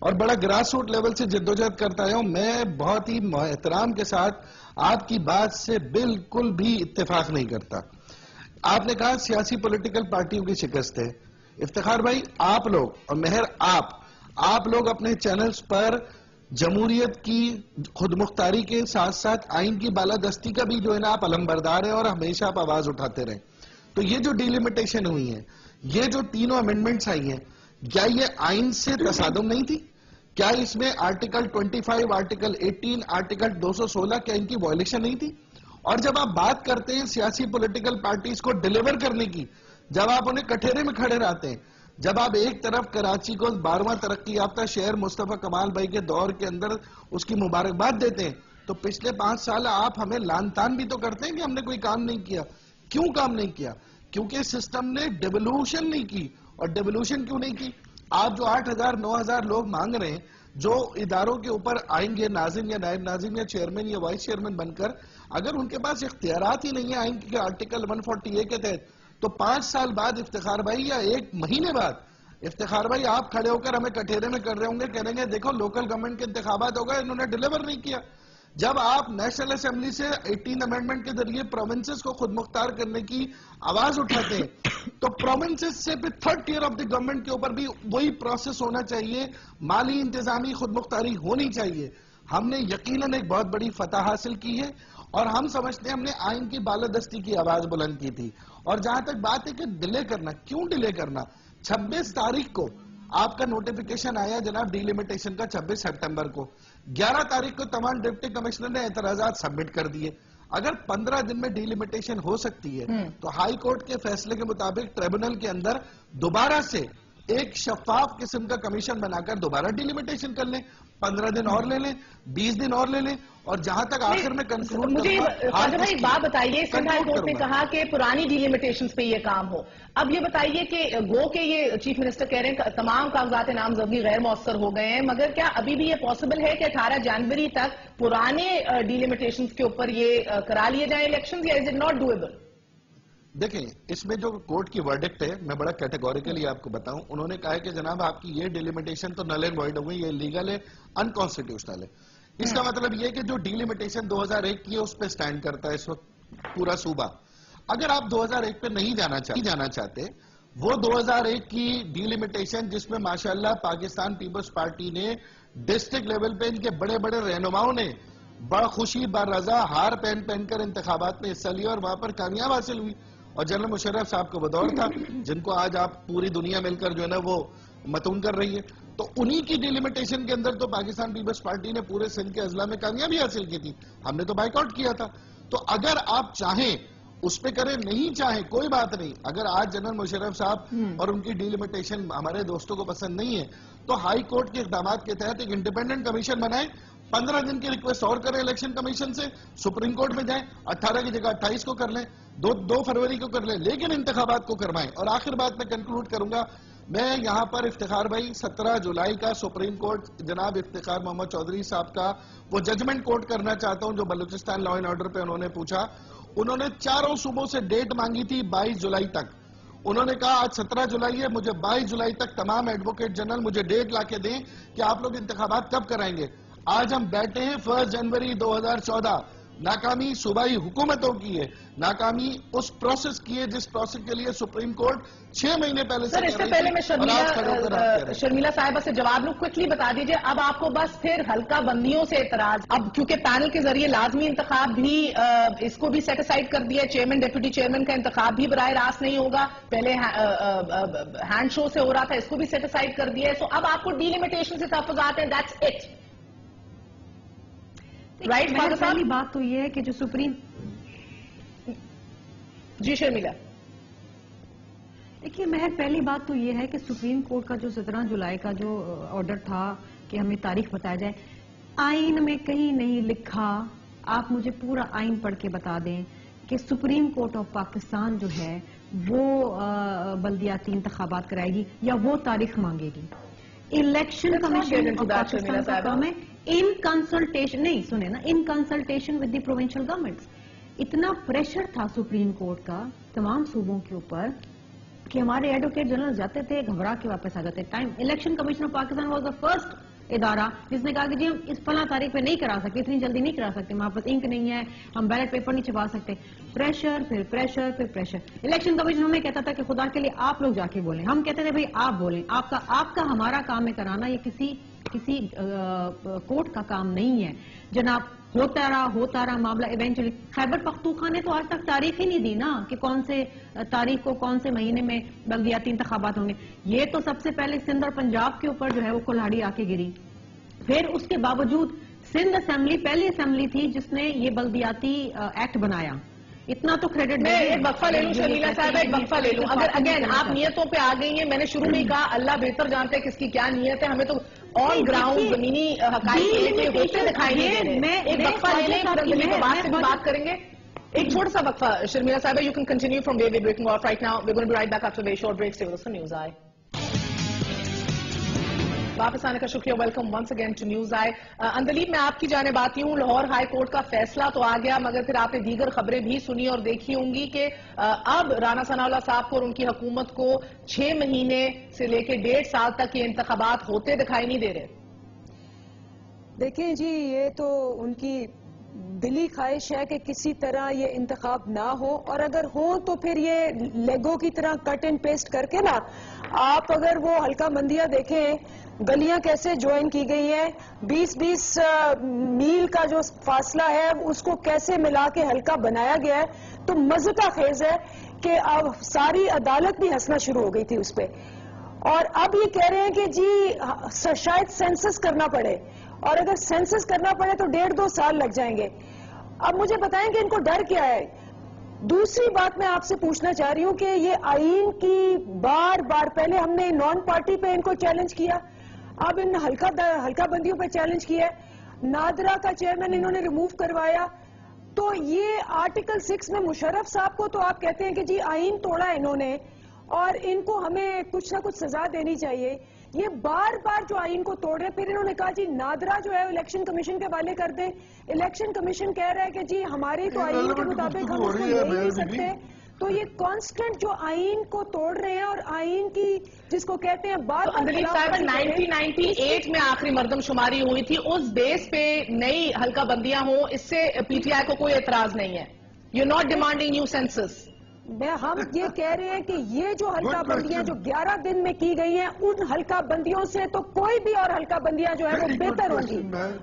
Speaker 6: اور بڑا گراس روٹ لیول سے جدوجہد کرتا آیا ہوں. میں بہت ہی احترام کے ساتھ آپ کی بات سے بالکل بھی اتفاق نہیں کرتا. آپ نے کہا سیاسی پولیٹیکل پارٹیوں کی شکست ہے. افتخار بھائی آپ لوگ اور مہر آپ لوگ اپنے چینلز پر جمہوریت کی خود مختاری کے ساتھ ساتھ آئین کی بالادستی کا بھی جو ہے نا آپ علمبردار ہیں اور ہمیشہ آپ آواز اٹھاتے رہیں. تو یہ جو ڈیلیمیٹیشن ہوئی ہے، یہ جو تینوں امینڈمنٹس آئی ہیں، کیا یہ آئین سے تصادم نہیں تھی؟ کیا اس میں آرٹیکل 25، آرٹیکل 18، آرٹیکل 216 کیا ان کی وائلیشن نہیں تھی؟ اور جب آپ بات کرتے ہیں سیاسی پولیٹیکل پارٹیز کو ڈیلیور کرنے کی، جب آپ انہیں کٹہرے میں کھڑے رہتے ہیں، جب آپ ایک طرف کراچی کو 12واں ترقی یافتہ شہر مصطفیٰ کمال بھائی کے دور کے اندر اس کی مبارکباد دیتے ہیں، تو پچھلے 5 سال آپ ہمیں لان تان بھی تو کرتے ہیں کہ ہم نے کوئی کام نہیں کیا. کیوں کام نہیں کیا؟ کیونکہ سسٹم نے ڈیولوشن نہیں کی. اور ڈیولوشن کیوں نہیں کی؟ آپ جو 8,000 9,000 لوگ مانگ رہے ہیں جو اداروں کے اوپر آئیں گے ناظم یا نائب ناظم یا چیئرمین یا وائس چیئرمین بن کر، اگر ان کے پاس اختیارات ہی نہیں ہیں آئین کے آرٹیکل 140A کے تحت، تو 5 سال بعد افتخار بھائی یا 1 مہینے بعد افتخار بھائی آپ کھڑے ہو کر ہمیں کٹہرے میں کر رہے ہوں گے، کہیں گے دیکھو لوکل گورنمنٹ کے انتخابات ہو گئے، انہوں نے ڈیلیور نہیں کیا. جب آپ نیشنل اسمبلی سے 18 امینڈمنٹ کے ذریعے پروونسز کو خود مختار کرنے کی آواز اٹھاتے ہیں، تو پروونسز سے پھر 3rd tier of the government کے اوپر بھی وہی پروسیس ہونا چاہیے، مالی انتظامی خود مختاری ہونی چاہیے. ہم نے یقیناً ایک بہت بڑی فتح حاصل کی ہے اور ہم سمجھتے ہیں ہم نے آئین کی بالادستی کی آواز بلند کی تھی. اور جہاں تک بات ہے کہ ڈیلے کرنا، کیوں ڈیلے کرنا؟ 26 تاریخ کو آپ کا نوٹیفیکیشن آیا جناب ڈیلیمیٹیشن کا 26 سپٹمبر کو. 11 تاریخ کو تمام ڈپٹی کمشنر نے اعتراضات سبمٹ کر دیے. اگر 15 دن میں ڈیلیمیٹیشن ہو سکتی ہے تو ہائی کورٹ کے فیصلے کے مطابق ٹریبونل کے اندر دوبارہ سے ایک شفاف قسم کا کمیشن بنا کر دوبارہ ڈیلیمیٹیشن کر لیں. 15 دن اور لے لیں، 20 دن اور لے لیں، اور جہاں تک آخر میں کنکلوڈ
Speaker 1: مجھے خواجہ بھائی بات بتائیے، سندھ ہائی کورٹ نے کہا کہ پرانی ڈیلیمیٹیشنز پہ یہ کام ہو. اب یہ بتائیے کہ گو کہ یہ چیف منسٹر کہہ رہے ہیں تمام کاغذات نامزدگی غیر مؤثر ہو گئے ہیں، مگر کیا ابھی بھی یہ پاسبل ہے کہ 18 جنوری تک پرانے ڈیلیمیٹیشنز کے اوپر یہ کرا لیے جائیں الیکشنز، یا از اٹ ناٹ ڈویبل؟
Speaker 6: دیکھیں اس میں جو کورٹ کی ورڈکٹ ہے میں بڑا کیٹیگوریکلی آپ کو بتاؤں، انہوں نے کہا ہے کہ جناب آپ کی یہ ڈیلیمیٹیشن تو نل اینڈ وائڈ ہو گئی، یہ لیگل ہے، انکانسٹیٹیوشنل ہے. اس کا مطلب یہ کہ جو ڈیلیمیٹیشن 2001 کی ہے اس پہ سٹینڈ کرتا ہے اس وقت پورا صوبہ. اگر آپ 2001 پہ نہیں جانا چاہتے، وہ 2001 کی ڈیلیمیٹیشن جس میں ماشاءاللہ پاکستان پیپلز پارٹی نے ڈسٹرکٹ لیول پہ ان کے بڑے بڑے رہنماؤں نے بڑا خوشی برضا ہار پہن کر انتخابات میں حصہ لیا اور وہاں پر کامیاب حاصل ہوئی. اور جنرل مشرف صاحب کو بدور تھا جن کو آج آپ پوری دنیا مل کر جو ہے نا وہ متون کر رہی ہے. تو انہی کی ڈیلیمیٹیشن کے اندر تو پاکستان پیپلز پارٹی نے پورے سندھ کے اضلاع میں کامیابی حاصل کی تھی. ہم نے تو بائیک آؤٹ کیا تھا. تو اگر آپ چاہیں اس پہ کریں, نہیں چاہیں کوئی بات نہیں. اگر آج جنرل مشرف صاحب اور ان کی ڈیلیمیٹیشن ہمارے دوستوں کو پسند نہیں ہے تو ہائی کورٹ کے اقدامات کے تحت ایک انڈیپینڈنٹ کمیشن بنائیں, 15 دن کی ریکویسٹ اور کریں الیکشن کمیشن سے, سپریم کورٹ میں جائیں, 18 کی جگہ 28 کو کر لیں, 2 فروری کو کر لیں, لیکن انتخابات کو کروائیں. اور آخر بات میں کنکلوڈ کروں گا, میں یہاں پر افتخار بھائی 17 جولائی کا سپریم کورٹ جناب افتخار محمد چودھری صاحب کا وہ ججمنٹ کوٹ کرنا چاہتا ہوں جو بلوچستان لا اینڈ آرڈر پہ انہوں نے پوچھا. انہوں نے 4 صوبوں سے ڈیٹ مانگی تھی 22 جولائی تک. انہوں نے کہا آج 17 جولائی ہے, مجھے 22 جولائی تک تمام ایڈوکیٹ جنرل مجھے ڈیٹ لا کے دیں کہ آپ لوگ انتخابات کب کرائیں گے. آج ہم بیٹھے ہیں 1 جنوری 2014. ناکامی صوبائی حکومتوں کی ہے, ناکامی اس پروسیس کی ہے جس پروسیس کے لیے سپریم کورٹ 6 مہینے پہلے
Speaker 1: سر اس سے پہلے میں شرمیلا صاحبہ سے جواب لوں, کوئکلی بتا دیجئے اب آپ کو بس پھر حلقہ بندیوں سے اعتراض, اب کیونکہ پینل کے ذریعے لازمی انتخاب بھی اس کو بھی سیٹ اسائیڈ کر دیا, چیئرمین ڈیپٹی چیئرمین کا انتخاب بھی براہ راست نہیں ہوگا, پہلے ہینڈ شو سے ہو رہا تھا, اس کو بھی سیٹ اسائیڈ کر دیا ہے. سو اب آپ کو ڈیلیمیٹیشن سے تحفظات ہیں, دیٹس اٹ رائٹ.
Speaker 5: پہلی بات تو یہ ہے کہ جو سپریم
Speaker 1: جی شرمیلا
Speaker 5: دیکھیے مہر, پہلی بات تو یہ ہے کہ سپریم کورٹ کا جو 17 جولائی کا جو آرڈر تھا کہ ہمیں تاریخ بتایا جائے, آئین میں کہیں نہیں لکھا. آپ مجھے پورا آئین پڑھ کے بتا دیں کہ سپریم کورٹ آف پاکستان جو ہے وہ بلدیاتی انتخابات کرائے گی یا وہ تاریخ مانگے گی. الیکشن کمیشن آف پاکستان کا کام ہے ان کنسلٹیشن, نہیں سنیں نا, in consultation with the provincial governments. اتنا پریشر تھا سپریم کورٹ کا تمام صوبوں کے اوپر کہ ہمارے ایڈوکیٹ جنرل جاتے تھے گھبرا کے واپس آ جاتے. Time election commission of Pakistan was the first ادارہ جس نے کہا کہ جی ہم اس فلاں تاریخ پہ نہیں کرا سکتے, اتنی جلدی نہیں کرا سکتے, ہمارے پاس انک نہیں ہے, ہم بیلٹ پیپر نہیں چھپا سکتے. پریشر پھر پریشر پھر پریشر. الیکشن کمیشن ہمیں کہتا تھا کہ خدا کے لیے آپ لوگ جا کے بولیں. ہم کہتے تھے بھائی آپ بولیں, آپ کا ہمارا کام ہے کرانا, یہ کسی کورٹ کا کام نہیں ہے جناب. ہوتا رہا معاملہ. ایونچولی خیبر پختونخوا نے تو آج تک تاریخ ہی نہیں دی نا کہ کون سے تاریخ کو کون سے مہینے میں بلدیاتی انتخابات ہوں گے. یہ تو سب سے پہلے سندھ اور پنجاب کے اوپر جو ہے وہ کلہاڑی آ کے گری. پھر اس کے باوجود سندھ اسمبلی پہلی اسمبلی تھی جس نے یہ بلدیاتی ایکٹ بنایا. اتنا تو کریڈٹ
Speaker 1: میں ایک وقفہ لے لوں شرمیلا صاحب, ایک وقفہ لے لوں. اگر اگین آپ نیتوں پہ آ گئی ہیں, میں نے شروع میں کہا اللہ بہتر جانتے ہیں کس کی کیا نیت ہے, ہمیں تو آن گراؤنڈ زمینی حقائق ہوتے دکھائی نہیں دے رہے. ایک وقفہ لے لیں, بعد سے بات کریں گے. ایک چھوٹا سا وقفہ شرمیلا صاحب, you can continue from where we breaking off right now. We going to be right back after very short break. Stay with us for News Eye. واپس آنے کا شکریہ. Welcome once again to News Eye. Andleeb میں آپ کی جانب آتی ہوں. لاہور ہائی کورٹ کا فیصلہ تو آ گیا, مگر پھر آپ نے دیگر خبریں بھی سنی اور دیکھی ہوں گی کہ اب رانا ثناء اللہ صاحب کو اور ان کی حکومت کو 6 مہینے سے لے کے 1.5 سال تک یہ انتخابات ہوتے دکھائی نہیں دے رہے.
Speaker 7: دیکھیں جی, یہ تو ان کی دلی خواہش ہے کہ کسی طرح یہ انتخاب نہ ہو, اور اگر ہو تو پھر یہ لیگو کی طرح کٹ اینڈ پیسٹ کر کے نا, آپ اگر وہ حلقہ بندیاں دیکھیں, گلیاں کیسے جوائن کی گئی ہیں, 20-20 میل کا جو فاصلہ ہے اس کو کیسے ملا کے حلقہ بنایا گیا ہے, تو مزہ خیز ہے کہ اب ساری عدالت بھی ہنسنا شروع ہو گئی تھی اس پہ. اور اب یہ کہہ رہے ہیں کہ جی شاید سینسس کرنا پڑے, اور اگر سینسس کرنا پڑے تو 1.5-2 سال لگ جائیں گے. اب مجھے بتائیں کہ ان کو ڈر کیا ہے. دوسری بات میں آپ سے پوچھنا چاہ رہی ہوں کہ یہ آئین کی بار بار, پہلے ہم نے نان پارٹی پہ ان کو چیلنج کیا, اب ان حلقہ بندیوں پہ چیلنج کیا ہے, نادرا کا چیئرمین انہوں نے ریموو کروایا. تو یہ آرٹیکل 6 میں مشرف صاحب کو تو آپ کہتے ہیں کہ جی آئین توڑا انہوں نے اور ان کو ہمیں کچھ نہ کچھ سزا دینی چاہیے. یہ بار بار جو آئین کو توڑ رہے, پھر انہوں نے کہا جی نادرا جو ہے الیکشن کمیشن کے حوالے کر دیں. الیکشن کمیشن کہہ رہا ہے کہ جی ہماری تو آئین کے مطابق ہم اس کو لے نہیں سکتے. تو یہ کانسٹنٹ جو آئین کو توڑ رہے ہیں اور آئین کی جس کو کہتے ہیں بار بار.
Speaker 1: اندلیب صاحب 1998 میں آخری مردم شماری ہوئی تھی, اس بیس پہ نئی حلقہ بندیاں ہوں, اس سے پی ٹی آئی کو کوئی اعتراض نہیں ہے. You not demanding new census.
Speaker 7: ہم یہ کہہ رہے ہیں کہ یہ جو حلقہ بندیاں جو 11 دن میں کی گئی ہیں ان حلقہ بندیوں سے تو کوئی بھی اور حلقہ بندیاں جو ہے وہ بہتر ہوں گی.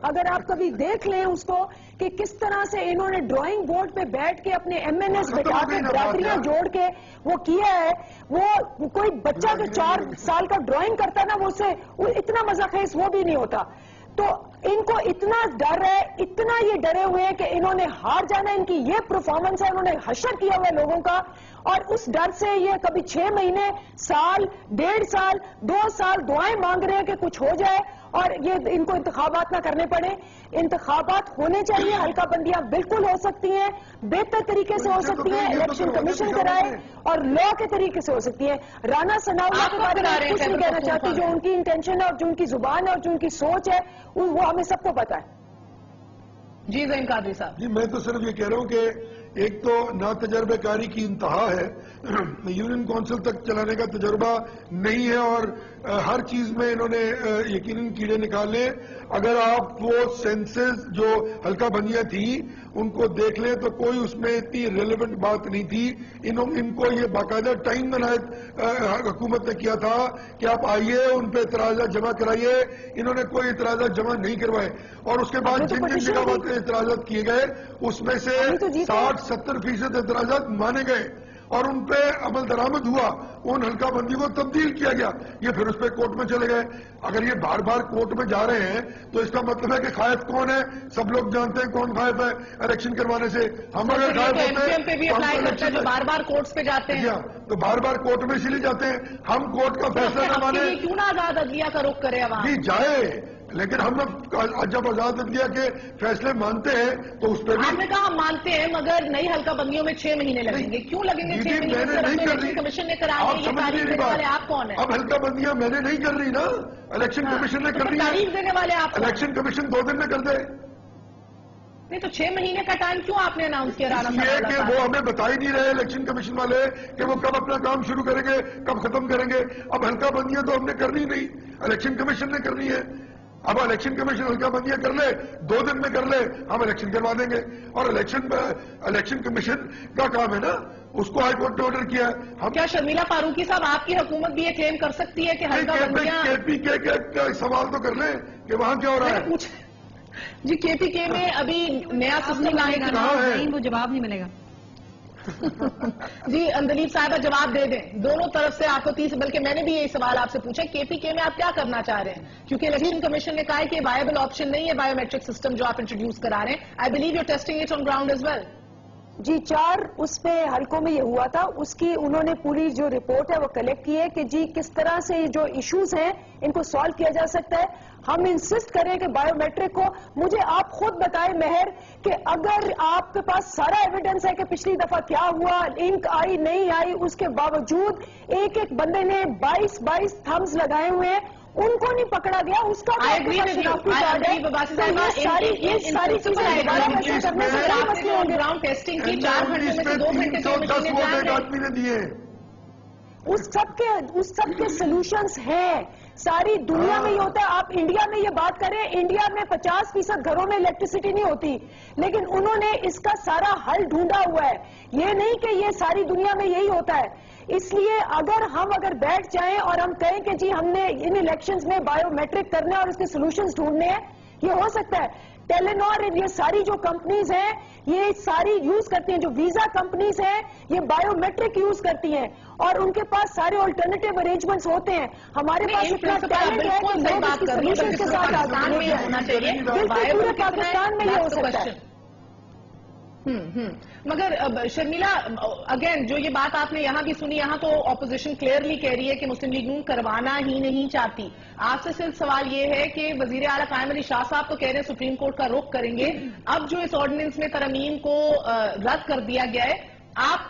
Speaker 7: اگر آپ کبھی دیکھ لیں اس کو کہ کس طرح سے انہوں نے ڈرائنگ بورڈ پہ بیٹھ کے اپنے ایم این ایس بٹھا کے برادریاں جوڑ کے وہ کیا ہے, وہ کوئی بچہ جو 4 سال کا ڈرائنگ کرتا نا وہ سے اتنا مزہ خیز وہ بھی نہیں ہوتا. تو ان کو اتنا ڈر ہے, اتنا یہ ڈرے ہوئے ہیں کہ انہوں نے ہار جانا, ان کی یہ پرفارمنس ہے, انہوں نے حشر کیا ہوا ہے لوگوں کا, اور اس ڈر سے یہ کبھی 6 مہینے, سال, 1.5 سال, 2 سال دعائیں مانگ رہے ہیں کہ کچھ ہو جائے اور یہ ان کو انتخابات نہ کرنے پڑے. انتخابات ہونے چاہیے, حلقہ بندیاں بالکل ہو سکتی ہیں, بہتر طریقے سے ہو سکتی ہیں, الیکشن کمیشن کرائے اور لا کے طریقے سے ہو سکتی ہیں. رانا ثناءاللہ کے بارے میں کچھ نہیں کہنا چاہتی, جو ان کی انٹینشن ہے اور جو ان کی زبان ہے اور جو ان کی سوچ ہے وہ ہمیں سب کو پتا ہے.
Speaker 1: جی زین قادری صاحب.
Speaker 4: جی میں تو صرف یہ کہہ رہا ہوں کہ ایک تو نا تجربہ کاری کی انتہا ہے, یونین کونسل تک چلانے کا تجربہ نہیں ہے اور ہر چیز میں انہوں نے یقیناً کیڑے نکالے. اگر آپ وہ سینسز جو حلقہ بندیاں تھیں ان کو دیکھ لیں تو کوئی اس میں اتنی ریلیونٹ بات نہیں تھی. ان کو یہ باقاعدہ ٹائم عنایت حکومت نے کیا تھا کہ آپ آئیے ان پہ اعتراضات جمع کرائیے. انہوں نے کوئی اعتراضات جمع نہیں کروائے اور اس کے بعد جن جگہ اعتراضات کیے گئے اس میں سے 60-70% اعتراضات مانے گئے اور ان پہ عمل درآمد ہوا, ان حلقہ بندی کو تبدیل کیا گیا. یہ پھر اس پہ کورٹ میں چلے گئے. اگر یہ بار بار کورٹ میں جا رہے ہیں تو اس کا مطلب ہے کہ خائف کون ہے, سب لوگ جانتے ہیں کون خائف ہے الیکشن کروانے سے. ہم اگر خائف ہوتے ہیں
Speaker 1: بار بار کورٹس پہ جاتے ہیں
Speaker 4: تو بار بار کورٹ میں اسی لیے جاتے ہیں. ہم کورٹ کا فیصلہ نہ مانے,
Speaker 1: کیوں نہ آزاد عدلیہ کا رخ کرے عوام؟
Speaker 4: جی جائے, لیکن ہم جب آزاد عدلیہ کے فیصلے مانتے ہیں تو اس پہ بھی
Speaker 1: آپ نے کہا ہم مانتے ہیں مگر نئی حلقہ بندیوں میں 6 مہینے لگیں گے. کیوں لگیں گے 6 مہینے؟ الیکشن کمیشن نے کرائے, یہ تعریف دینے والے آپ کون ہیں؟
Speaker 4: اب حلقہ بندیاں میں نے نہیں کر رہی نا, الیکشن کمیشن نے کر رہی ہے.
Speaker 1: تعریف دینے والے آپ,
Speaker 4: الیکشن کمیشن 2 دن میں کر دے.
Speaker 1: نہیں تو 6 مہینے کا ٹائم کیوں آپ نے اناؤنس کیا؟
Speaker 4: یہ کہ وہ ہمیں بتا ہی نہیں رہے الیکشن کمیشن والے کہ وہ کب اپنا کام شروع کریں گے, کب ختم کریں گے. اب حلقہ بندیاں تو ہم نے کرنی نہیں, الیکشن کمیشن نے کرنی ہے. اب الیکشن کمیشن حلقہ بندیاں کر لے, 2 دن میں کر لے, ہم الیکشن کروا دیں گے. اور الیکشن کمیشن کا کام ہے نا, اس کو ہائی کورٹ نے آرڈر کیا ہے. ہم
Speaker 1: کیا شرمیلا فاروقی صاحب آپ کی حکومت بھی یہ کلیم کر سکتی ہے کہ حلقہ بندیاں
Speaker 4: KPK کا سوال تو کر لیں کہ وہاں کیا ہو رہا ہے.
Speaker 1: جی KPK میں ابھی نیا سسٹم آئے گا,
Speaker 5: وہ جواب نہیں ملے گا.
Speaker 1: جی اندلیب صاحبہ جواب دے دیں. دونوں طرف سے آپ کو 30, بلکہ میں نے بھی یہی سوال آپ سے پوچھا, KPK میں آپ کیا کرنا چاہ رہے ہیں؟ کیونکہ الیکشن کمیشن نے کہا ہے کہ وائبل آپشن نہیں ہے بایو میٹرک سسٹم جو آپ انٹروڈیوس کرا رہے ہیں. I believe you testing it on ground as well.
Speaker 7: جی 4 اس پہ حلقوں میں یہ ہوا تھا, اس کی انہوں نے پوری جو رپورٹ ہے وہ کلیکٹ کی ہے کہ جی کس طرح سے جو ایشوز ہیں ان کو سالو کیا جا سکتا ہے. ہم انسسٹ کریں کہ بایو میٹرک کو, مجھے آپ خود بتائیں مہر کہ اگر آپ کے پاس سارا ایویڈنس ہے کہ پچھلی دفعہ کیا ہوا, انک آئی نہیں آئی, اس کے باوجود ایک بندے نے 22 تھمز لگائے ہوئے ہیں, ان کو نہیں پکڑا گیا, اس کا ساری چیزیں کرنے سے مسئلے ہوں گے.
Speaker 1: گراؤنڈ ٹیسٹنگ کی 4 گھنٹے میں سے 2 گھنٹے
Speaker 4: 310 ووٹ آدمی نے دیے.
Speaker 7: اس سب کے سولوشنز ہیں. ساری دنیا میں یہ ہوتا ہے. آپ انڈیا میں یہ بات کریں, انڈیا میں 50% گھروں میں الیکٹریسٹی نہیں ہوتی, لیکن انہوں نے اس کا سارا حل ڈھونڈا ہوا ہے. یہ نہیں کہ یہ ساری دنیا میں یہی ہوتا ہے. اس لیے اگر بیٹھ جائیں اور ہم کہیں کہ جی ہم نے ان الیکشنز میں بایو میٹرک کرنا ہے اور اس کے سولوشنز ڈھونڈنے ہیں, یہ ہو سکتا ہے. ٹیلینور یہ ساری جو کمپنیز ہیں یہ ساری یوز کرتی ہیں, جو ویزا کمپنیز ہیں یہ بایو میٹرک یوز کرتی ہیں اور ان کے پاس سارے آلٹرنیٹیو ارینجمنٹس ہوتے ہیں. ہمارے پاس اتنا ٹیلنٹ ہے کہ لوگ اس کی سولوشن کے ساتھ آسان میں ہونا چاہیے. بالکل پورے پاکستان میں یہ ہو سکتا ہے.
Speaker 1: مگر شرمیلا اگین جو یہ بات آپ نے یہاں بھی سنی, یہاں تو اپوزیشن کلیئرلی کہہ رہی ہے کہ مسلم لیگ نون کروانا ہی نہیں چاہتی. آپ سے صرف سوال یہ ہے کہ وزیر اعلیٰ قائم علی شاہ صاحب تو کہہ رہے ہیں سپریم کورٹ کا رخ کریں گے. اب جو اس آرڈیننس میں ترمیم کو رد کر دیا گیا ہے, آپ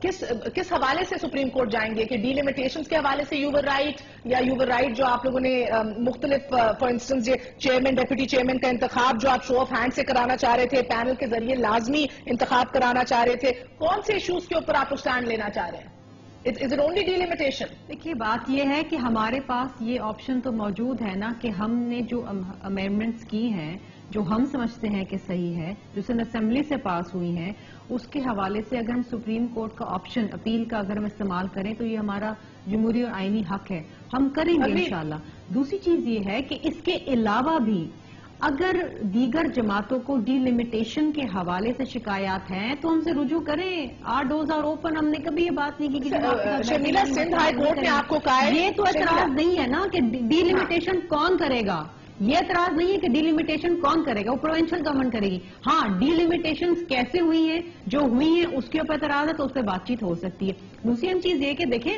Speaker 1: کس حوالے سے سپریم کورٹ جائیں گے؟ کہ ڈیلیمیٹیشنز کے حوالے سے یو ور رائٹ, یا یو ور رائٹ جو آپ لوگوں نے مختلف for instance chairman deputy chairman کا انتخاب جو آپ شو آف ہینڈ سے کرانا چاہ رہے تھے, پینل کے ذریعے لازمی انتخاب کرانا چاہ رہے تھے, کون سے ایشوز کے اوپر آپ اسٹینڈ لینا چاہ رہے ہیں؟ Is it only delimitation?
Speaker 5: دیکھیے بات یہ ہے کہ ہمارے پاس یہ آپشن تو موجود ہے نا کہ ہم نے جو امینڈمنٹس کی ہیں جو ہم سمجھتے ہیں کہ صحیح ہے، جو سندھ اسمبلی سے پاس ہوئی ہیں، اس کے حوالے سے اگر ہم سپریم کورٹ کا آپشن اپیل کا اگر ہم استعمال کریں تو یہ ہمارا جمہوری اور آئینی حق ہے، ہم کریں گے انشاءاللہ۔ دوسری چیز یہ ہے کہ اس کے علاوہ بھی اگر دیگر جماعتوں کو ڈی لمیٹیشن کے حوالے سے شکایات ہیں تو ہم سے رجوع کریں، آر ڈورز آر اوپن۔ ہم نے کبھی یہ بات نہیں کی کہ
Speaker 1: شرمیلا، سندھ ہائی کورٹ نے آپ کو کہا ہے،
Speaker 5: یہ تو اعتراض نہیں ہے نا کہ ڈی لمیٹیشن کون کرے گا، یہ اعتراض نہیں ہے کہ ڈی لمیٹیشن کون کرے گا، وہ پروونشل گورنمنٹ کرے گی۔ ہاں، ڈی لمیٹیشن کیسے ہوئی ہیں، جو ہوئی ہیں اس کے اوپر اعتراض ہے تو اس پہ بات چیت ہو سکتی ہے۔ دوسری ہم چیز یہ کہ دیکھیں،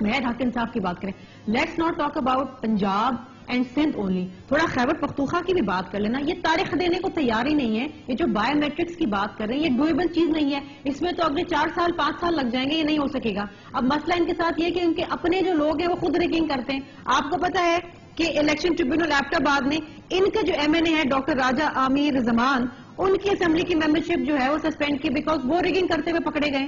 Speaker 5: محض حق انصاف کی بات کریں، let's not talk about Punjab and Sindh only, تھوڑا خیبر پختونخوا کی بھی بات کر لینا۔ یہ تاریخ دینے کو تیار ہی نہیں ہے، یہ جو بایو میٹرکس کی بات کر رہے ہیں یہ ڈویبل چیز نہیں ہے، اس میں تو اگلے 4 سال 5 سال لگ جائیں گے، یہ نہیں ہو سکے گا۔ اب مسئلہ ان کے ساتھ یہ کہ ان کے اپنے جو لوگ ہیں وہ خود ریگنگ کرتے ہیں۔ آپ کو پتا ہے کہ الیکشن ٹریبیونل ایبٹ آباد میں ان کے جو ایم این اے ہے ڈاکٹر راجہ امیر زمان، ان کی اسمبلی کی ممبرشپ جو ہے وہ سسپینڈ کی بیکاز وہ ریگنگ کرتے ہوئے پکڑے گئے۔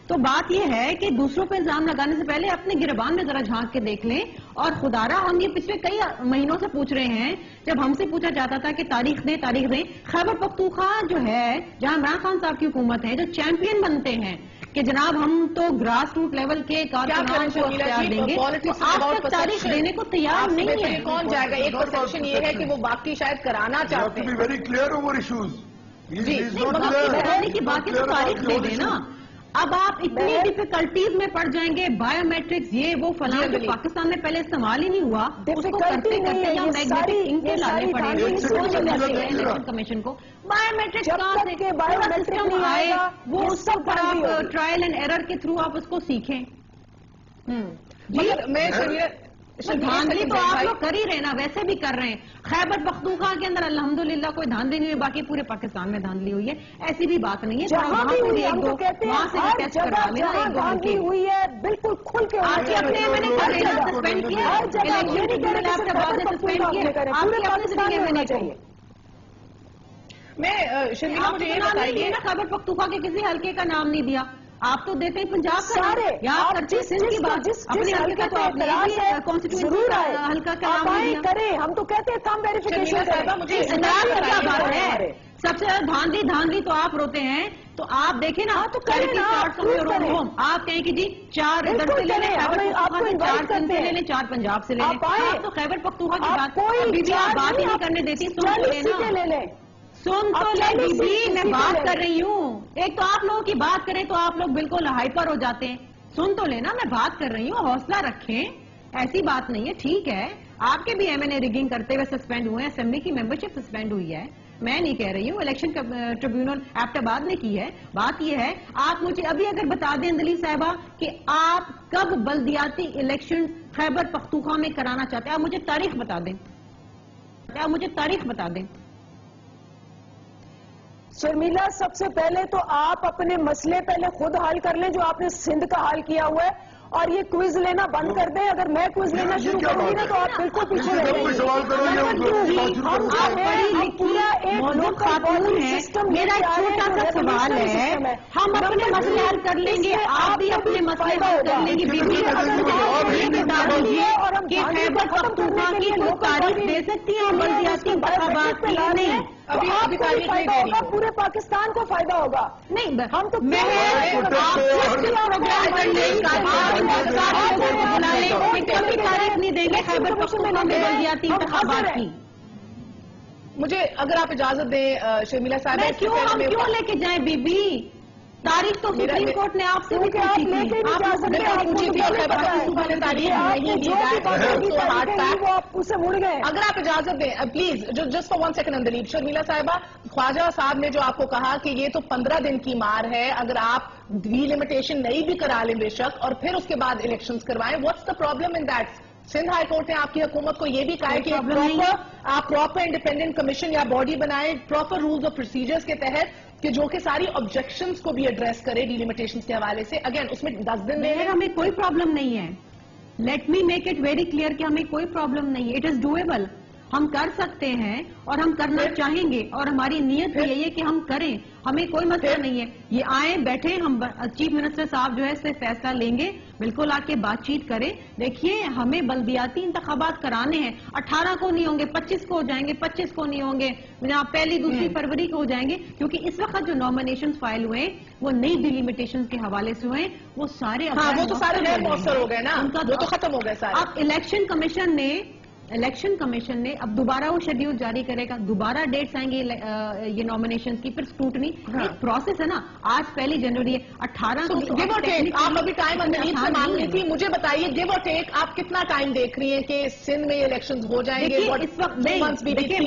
Speaker 5: تو بات یہ ہے کہ دوسروں پہ الزام لگانے سے پہلے اپنے گربان میں ذرا جھانک کے دیکھ لیں۔ اور خدارا ہم یہ پچھلے کئی مہینوں سے پوچھ رہے ہیں، جب ہم سے پوچھا جاتا تھا کہ تاریخ دیں تاریخ دیں، خیبر پختونخوا جو ہے جہاں عمران خان صاحب کی حکومت ہے، جو چیمپئن بنتے ہیں کہ جناب ہم تو گراس روٹ لیول کے کارکنان کو اختیار دیں گے، آپ تک تاریخ دینے کو تیار نہیں ہے۔
Speaker 1: کون جائے گا؟ ایک پرسپشن یہ ہے کہ وہ باقی شاید کرانا چاہتے ہیں۔
Speaker 5: بتانے کی باتیں تو تاریخ دے دیں نا۔ اب آپ اتنی ڈیفیکلٹیز میں پڑ جائیں گے، بایو میٹرکس یہ وہ فلاں جو پاکستان میں پہلے استعمال ہی نہیں ہوا، اس کو کرتے کرتے یا میگنیٹک انک لانے پڑیں گے الیکشن کمیشن کو۔ بایو میٹرکس کہاں سے پورا سسٹم آئے، وہ سب پر آپ ٹرائل اینڈ ایرر کے تھرو آپ اس کو سیکھیں۔ دھاندلی تو آپ لوگ کر ہی رہے نا، ویسے بھی کر رہے ہیں۔ خیبر پختونخوا کے اندر الحمدللہ کوئی دھاندلی نہیں ہوئی، باقی پورے پاکستان میں دھاندلی ہوئی ہے، ایسی بھی بات نہیں ہے۔
Speaker 7: جہاں بھی ہوئی ہم تو کہتے ہیں ہر جگہ جہاں دھاندلی ہوئی ہے بالکل کھل کے
Speaker 5: آپ اپنے ایم این اے کا لینا سسپینڈ کیا،
Speaker 7: ہر جگہ یہ نہیں کہہ رہے کہ
Speaker 5: بعد میں سسپینڈ کیا، آپ کے اپنے سے ایم این اے چاہیے۔
Speaker 1: میں شرمیلا مجھے یہ بتائیے
Speaker 5: نا، خیبر پختونخوا کے کسی حلقے کا نام نہیں دیا، آپ تو دیتے ہیں پنجاب کا
Speaker 7: سارے
Speaker 5: یاد کرتے سندھ کی بات، اپنے حلقے تو آپ
Speaker 7: ضرور آئے
Speaker 5: حلقہ کا نام نہیں دیا۔
Speaker 7: کریں، ہم تو کہتے ہیں کام ویریفیکیشن
Speaker 5: کیا بات ہے؟ سب سے زیادہ دھاندلی تو آپ روتے ہیں، تو آپ دیکھیں نا
Speaker 7: تو کریں نا،
Speaker 5: آپ کہیں کہ جی 4 ادھر سے لے لیں، خیبر پختونخوا سے 4 سندھ سے لے لیں، 4 پنجاب سے لے لیں، آپ تو خیبر پختونخوا کی بات ابھی بھی آپ بات ہی نہیں کرنے دیتی، سن تو لے بی بی، میں بات کر رہی ہوں۔ ایک تو آپ لوگوں کی بات کریں تو آپ لوگ بالکل ہائپر ہو جاتے ہیں، سن تو لینا، میں بات کر رہی ہوں، حوصلہ رکھیں، ایسی بات نہیں ہے۔ ٹھیک ہے، آپ کے بھی ایم این اے ریگنگ کرتے ہوئے سسپینڈ ہوئے ہیں، اسمبلی کی ممبرشپ سسپینڈ ہوئی ہے، میں نہیں کہہ رہی ہوں، الیکشن ٹریبیونل ایبٹ آباد نے کی ہے۔ بات یہ ہے، آپ مجھے ابھی اگر بتا دیں دلیل صاحبہ کہ آپ کب بلدیاتی الیکشن خیبر پختونخوا میں کرانا چاہتے ہیں، آپ مجھے تاریخ بتا دیں، آپ مجھے تاریخ بتا دیں۔
Speaker 7: شرمیلا، سب سے پہلے تو آپ اپنے مسئلے پہلے خود حل کر لیں جو آپ نے سندھ کا حل کیا ہوا ہے، اور یہ کوئز لینا بند کر دیں۔ اگر میں کوئز لینا شروع کروں گی نا تو آپ بالکل پیچھے رہ جائیں گے۔
Speaker 5: میرا ایک چھوٹا سا سوال ہے، ہم اپنے مسئلے حل کر لیں گے، آپ بھی اپنے مسئلے حل کر لیں گے، یہ بتا دیجیے کہ خیبر پختونخوا کی کوئی تاریخ دے سکتی ہے بلدیاتی انتخابات کی؟ نہیں،
Speaker 7: ابھی فائدہ ہوگا، پورے پاکستان کو فائدہ ہوگا۔
Speaker 5: نہیں،
Speaker 7: ہم تو
Speaker 5: کبھی تاریخ نہیں دیں گے خیبر پختونخوا میں بلدیاتی انتخابات کی۔
Speaker 1: مجھے اگر آپ اجازت دیں شرمیلا صاحب،
Speaker 5: ہم کیوں لے کے جائیں بی بی؟ تاریخ تو سپریم کورٹ نے آپ سے بھی پوچھی تھی،
Speaker 7: اسے مڑ گئے۔
Speaker 1: اگر آپ اجازت دیں please, just for 1 second Dilip, Sharmila صاحبہ، خواجہ صاحب نے جو آپ کو کہا کہ یہ تو 15 دن کی مار ہے، اگر آپ ڈی لمیٹیشن نہیں بھی کرا لیں بے شک اور پھر اس کے بعد الیکشنز کروائیں، what's the problem in that? Sindh high court نے آپ کی حکومت کو یہ بھی کہا ہے کہ آپ پراپر انڈیپینڈنٹ کمیشن یا باڈی بنائیں پراپر رولز اور پروسیجرز کے تحت، کہ جو کہ ساری آبجیکشنز کو بھی ایڈریس کرے ڈی لمیٹیشنز کے حوالے سے۔ اگین اس میں 10 دن میں
Speaker 5: ہمیں کوئی پرابلم نہیں ہے، let me make it very clear کہ ہمیں کوئی پرابلم نہیں ہے، اٹ از ڈویبل۔ ہم کر سکتے ہیں اور ہم کرنا چاہیں گے اور ہماری نیت بھی یہی ہے کہ ہم کریں, ہمیں کوئی مسئلہ نہیں ہے. یہ آئیں بیٹھیں, ہم چیف منسٹر صاحب جو ہے اس سے فیصلہ لیں گے, بالکل آ کے بات چیت کریں. دیکھیے ہمیں بلدیاتی انتخابات کرانے ہیں, 18 کو نہیں ہوں گے, 25 کو ہو جائیں گے, 25 کو نہیں ہوں گے, پہلی دوسری فروری کو ہو جائیں گے, کیونکہ اس وقت جو نامینیشن فائل ہوئے ہیں وہ نئی ڈیلیمیٹیشن کے حوالے سے ہوئے ہیں, وہ سارے
Speaker 1: وہ تو سارے غیر مؤثر ہو گئے نا, وہ تو ختم ہو گئے سارے.
Speaker 5: اب الیکشن کمیشن نے اب دوبارہ وہ شیڈیول جاری کرے گا, دوبارہ ڈیٹس آئیں گے یہ نامینیشن کی, پھر اسکروٹنی, ایک پروسیس ہے نا. آج 1 جنوری ہے, 18
Speaker 1: گیو اور ٹیک, آپ ابھی ٹائم امید سے مانگ رہی تھی, مجھے بتائیے گیو اور ٹیک آپ کتنا ٹائم دیکھ رہی ہیں کہ سندھ میں یہ الیکشن ہو جائیں گے؟
Speaker 5: اس وقت دیکھیے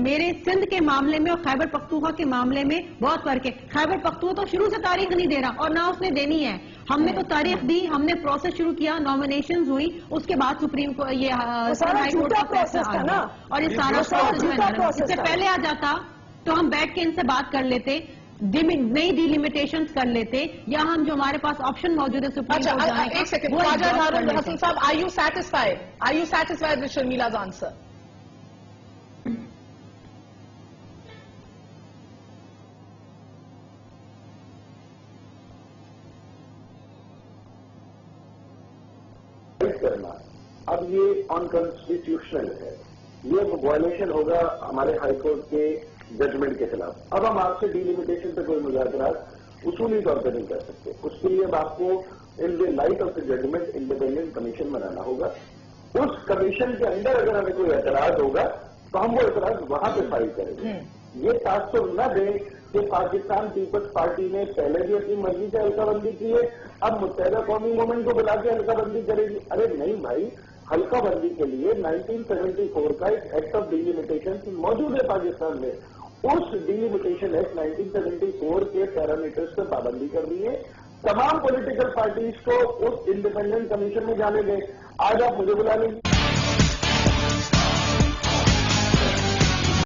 Speaker 5: میرے سندھ کے معاملے میں اور خیبر پختونخوا کے معاملے میں بہت فرق ہے. خیبر پختونخوا تو شروع سے تاریخ نہیں دے رہا اور نہ اس نے دینی ہے. ہم نے تو تاریخ دی, ہم نے پروسیس شروع کیا, نامینیشنز ہوئی, اس کے بعد سپریم کو یہ ہائی کورٹ کا فیصلہ آ گیا اور یہ سارا پروسیس اس سے پہلے آ جاتا تو ہم بیٹھ کے ان سے بات کر لیتے, نئی ڈیلیمیٹیشنز کر لیتے, یا ہم جو ہمارے پاس آپشن موجود ہے سپریم کورٹ جانے کا.
Speaker 1: ایک سیکنڈ, خواجہ ہارون حسن صاحب, آر یو سیٹسفائیڈ with شرمیلا's آنسر؟
Speaker 8: کرنا اب یہ انکانسٹیٹیوشنل ہے, یہ وائلیشن ہوگا ہمارے ہائی کورٹ کے ججمنٹ کے خلاف. اب ہم آپ سے ڈیلیمیٹیشن پہ کوئی مذاکرات اصولی طور پہ نہیں کر سکتے. اس کے لیے اب آپ کو in the light of the judgement independent commission بنانا ہوگا. اس کمیشن کے اندر اگر ہمیں کوئی اعتراض ہوگا تو ہم وہ اعتراض وہاں پہ فائل کریں گے. یہ تاثر نہ دیں کہ پاکستان پیپلز پارٹی نے پہلے بھی اپنی مرضی سے حلقہ بندی کی ہے, اب متحدہ قومی موومنٹ کو بلا کے حلقہ بندی کرے گی. ارے نہیں بھائی, حلقہ بندی کے لیے 1974 کا ایک ایکٹ آف ڈیلیمیٹیشن موجود ہے پاکستان میں. اس ڈیلیمیٹیشن ایکٹ 1974 کے پیرامیٹرز پہ پابندی کر رہی ہے. تمام پولیٹیکل پارٹیز کو اس انڈیپینڈنٹ کمیشن میں جانے دیں. آج آپ مجھے بلا لیں گے.